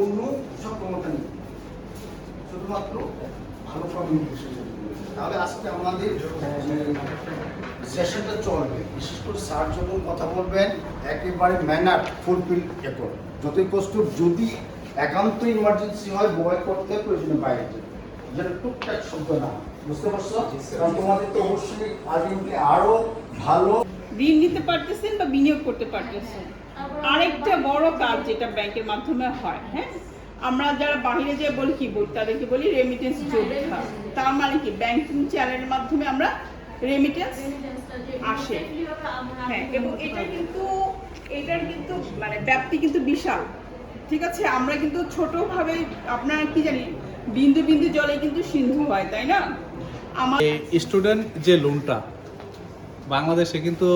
অন্য সক্ষমতা নেই, শুধুমাত্র ভালো কমিউনিকেশন। তাহলে আজকে আমাদের সেশনটা চলবে, বিশেষ করে স্যার যখন কথা বলবেন একেবারে ম্যানার ফুলফিল এখন যতই কষ্ট, যদি একান্ত ইমার্জেন্সি হয় বয় করতে প্রয়োজনে বাইরে যেটা টুকটাক শব্দ না, বুঝতে পারছো? কারণ তোমাদের তো অবশ্যই আলটিমেটলি আরো ভালো ঋণ নিতে পারতেছেন বা বিনিয়োগ করতে পারতেছেন। আরেকটা বড় কাজ যেটা ব্যাংকের মাধ্যমে হয়, হ্যাঁ, আমরা যারা বাইরে যে বলি কি বলি, তাদেরকে বলি রেমিটেন্স যোদ্ধা। তার মানে কি ব্যাংকিং চ্যানেলের মাধ্যমে আমরা রেমিটেন্স আসে, হ্যাঁ, এবং এটার কিন্তু মানে ব্যাপ্তি কিন্তু বিশাল, ঠিক আছে? আমরা কিন্তু ছোটভাবে আপনারা কি জানি বিন্দু বিন্দু জলে কিন্তু সিন্ধু হয়, তাই না? আমার স্টুডেন্ট যে লোনটা বাংলাদেশে কিন্তু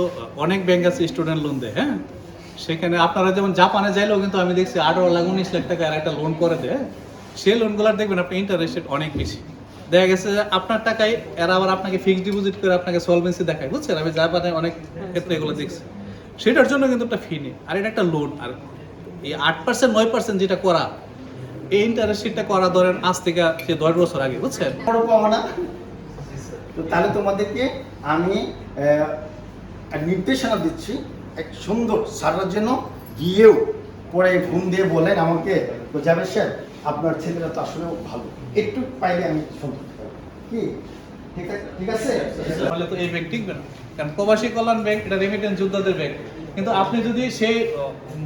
অনেক ব্যাংক আছে স্টুডেন্ট লোন দেয়, হ্যাঁ, সেখানে আপনারা যেমন জাপানে যাইলেও কিন্তু আমি দেখছি 18 লাখ 19 লাখ টাকা একটা লোন করে দেয়। সেই লোনগুলোর দেখবেন আপনি ইন্টারেস্ট রেট অনেক বেশি। দেখা গেছে যে আপনার টাকায় এরা আবার আপনাকে ফিক্সড ডিপোজিট করে আপনাকে সলভেন্সি দেখায়, বুঝছেন? আমি জাপানে অনেক ক্ষেত্রে এগুলো দেখছি। সেটার জন্য কিন্তু একটা ফি নেই, আর এটা একটা লোন। আর এই 8% 9% যেটা করা, এই ইন্টারেস্ট রেটটা করা ধরেন আজ থেকে সে 10 বছর আগে, বুঝছেন? বড় পাওনা। তো তাহলে তোমাদেরকে আমি নির্দেশনা দিচ্ছি এক সুন্দর স্যাররা যেন গিয়েও পরে ফোন দিয়ে বলেন আমাকে, তো যাবে স্যার আপনার ছেলেরা তো আসলে ভালো, একটু পাইলে আমি সন্তুষ্ট হব। কি ঠিক আছে? তাহলে তো এই ব্যাংক টিকবে না, কারণ প্রবাসী কল্যাণ ব্যাংক এটা রেমিটেন্স যোদ্ধাদের ব্যাংক। কিন্তু আপনি যদি সেই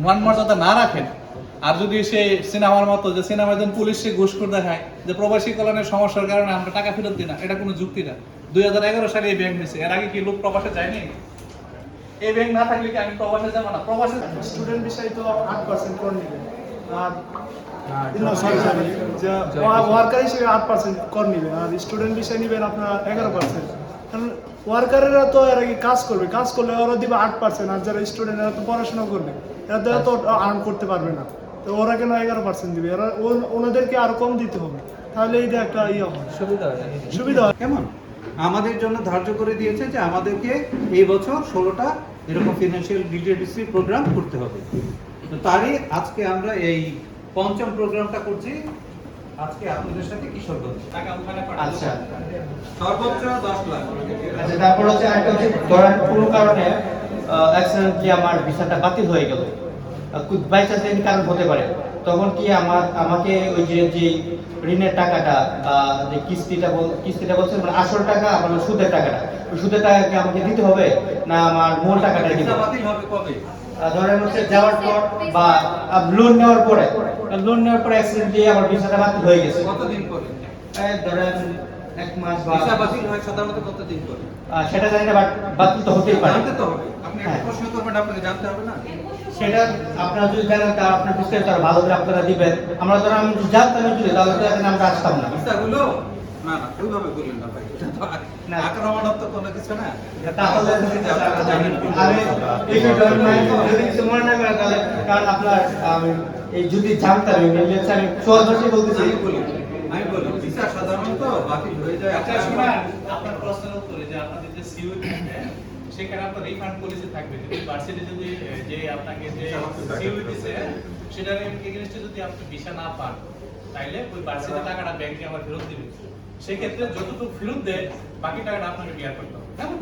মান মর্যাদা না রাখেন, আর যদি সে সিনেমার মতো যে সিনেমায় যেন পুলিশে ঘুষ করে দেখায় যে প্রবাসী কল্যাণের সমস্যার কারণে আমরা টাকা ফেরত দিই না, এটা কোনো যুক্তি না। 2011 সালে এই ব্যাংক নিয়েছে, এর আগে কি লোক প্রবাসে যায়নি? এই ব্যাংক না থাকলে কি আমি প্রবাসে যাবো না? প্রবাসে স্টুডেন্ট বিষয় তো 8% করে নেবে, আর ওয়ার্কার হিসেবে 8% কর নেবে, আর স্টুডেন্ট বিষয় নেবেন আপনার 11%। কারণ ওয়ার্কারেরা তো এর আগে কাজ করলে ওরা দিবে 8%, আর যারা স্টুডেন্ট এরা তো পড়াশোনা করবে, এরা তো আর্ন করতে পারবে না, তো ওরা কেন 11% দিবে? এরা ওনাদেরকে আরো কম দিতে হবে, তাহলে এইটা একটা ইয়ে হয়, সুবিধা হয়। কেমন আমাদের জন্য ধার্য করে দিয়েছে যে আমাদেরকে এই বছর 16টা এরকম ফিনান্সিয়াল লিটারেসি প্রোগ্রাম করতে হবে। তো তারই আজকে আমরা এই 5ম প্রোগ্রামটা করছি আজকে আপনাদের সাথে কিশোরগঞ্জ। আচ্ছা, সর্বোচ্চ 10 লাখ। আচ্ছা, তারপর হচ্ছে আরেকটা হচ্ছে ধরেন কোনো কারণে অ্যাক্সিডেন্টলি আমার ভিসাটা বাতিল হয়ে গেল, বাই চান্স এর কারণ হতে পারে, তখন কি আমাকে ওই যে ঋণের টাকাটা বা যে কিস্তিটা বলছেন মানে আসল টাকা মানে সুদের টাকাটা, ওই সুদের টাকা কি আমাকে দিতে হবে না আমার মূল টাকাটা দিতে হবে? বাতিল হবে কবে? ধরেন হচ্ছে যাওয়ার পর বা লোন নেওয়ার পরে অ্যাক্সিডেন্ট দিয়ে আমার ভিসাটা বাতিল হয়ে গেছে, কতদিন পরে? ধরেন 1 মাস বা ভিসা বাতিল হয় সাধারণত কতদিন পরে? সেটা জানি না, বাট বাতিল তো হতেই পারে। জানতে তো হবে, আপনি একটা প্রশ্ন করবেন, আপনাকে জানতে হবে না? সেটা আপনারা যদি জানেন তা আপনার বিস্তারিত আরো ভালো করে আপনারা দিবেন। আমরা ধরো আমি যদি জানতাম যদি, তাহলে তো এখানে আমরা আসতাম না। ভিসাগুলো না ওইভাবে বললেন না ভাই, এটা তো আক্রমণাত্মক কোনো কিছু না। তাহলে আমি এই যদি কিছু মনে না করেন তাহলে, কারণ আপনার আমি এই যদি জানতাম আমি সহজ ভাষায় বলতেছি। আমি বলি ভিসা সাধারণত বাতিল হয়ে যায়। আচ্ছা শোনা, আপনার প্রশ্নের উত্তরে যে আপনাদের যে সিইউ থাকবে সেখানে আপনার রিফান্ড পলিসি থাকবে। যদি ভার্সিটি যদি যে আপনাকে যে সিইউ দিছে সেটার এগেইনস্টে যদি আপনি ভিসা না পান, তাইলে ওই ভার্সিটি টাকাটা ব্যাংকে আবার ফেরত দিবে। সেক্ষেত্রে যতটুকু ফেরত দেয় বাকি টাকাটা আপনাকে বিয়ার করতে হবে, কেমন?